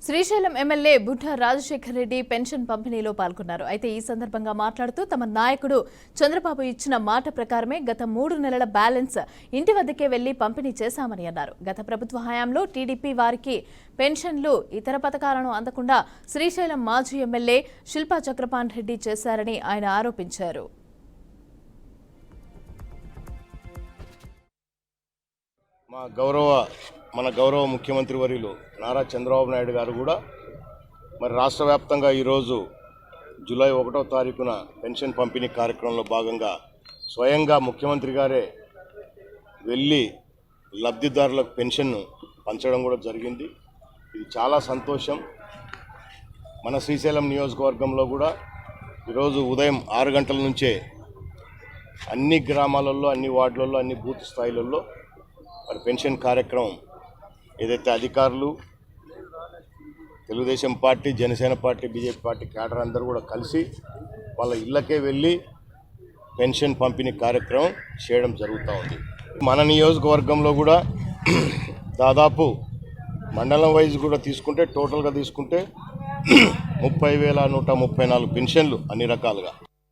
Srisailam MLA బుడ్డ Rajasekhar Reddy pension పంపిణీలో పాల్గొన్నారు. అయితే ఈ సందర్భంగా మాట్లాడుతూ తమ నాయకుడు చంద్రబాబు ఇచ్చిన మాట ప్రకారమే గత 3 నెలల బ్యాలెన్స్ ఇంటి వద్దకే వెళ్లి పంపిణీ చేశామని అన్నారు. గత ప్రభుత్వ హయాంలో టీడీపీ వారికి పెన్షన్లు ఇతర పథకాలను అందకుండా శ్రీశైలం మాజీ ఎమ్మెల్యే శిల్పా చక్రపాణి రెడ్డి చేశారని ఆయన ఆరోపించారు. మన గౌరవ ముఖ్యమంత్రి వర్యులు నారా చంద్రబాబు నాయుడు గారు కూడా మరి రాష్ట్ర వ్యాప్తంగా ఈరోజు జూలై 1వ తారీఖున పెన్షన్ పంపిణీ కార్యక్రమంలో భాగంగా స్వయంగా ముఖ్యమంత్రి గారే వెళ్ళి లబ్ధిదారులకు పెన్షన్ పంచడం కూడా జరిగింది. ఇది చాలా సంతోషం. మన శ్రీశైలం నియోజకవర్గంలో కూడా ఈరోజు ఉదయం 6 గంటల నుంచే అన్ని గ్రామాలలో, అన్ని వార్డులలో, అన్ని బూత్ స్థాయిలలో మరి పెన్షన్ కార్యక్రమం ఏదైతే అధికారులు, Telugu Desam party, Janasena party, BJP party cadre అందరూ కూడా కలిసి వాళ్ళ ఇళ్ళకే వెళ్ళి పెన్షన్ పంపిణీ కార్యక్రమం చేయడం జరుగుతూ ఉంది. మన నియోజకవర్గంలో కూడా దాదాపు మండలం వైజ్ కూడా తీసుకుంటే టోటల్గా తీసుకుంటే 30,134 పెన్షన్లు అన్ని రకాలుగా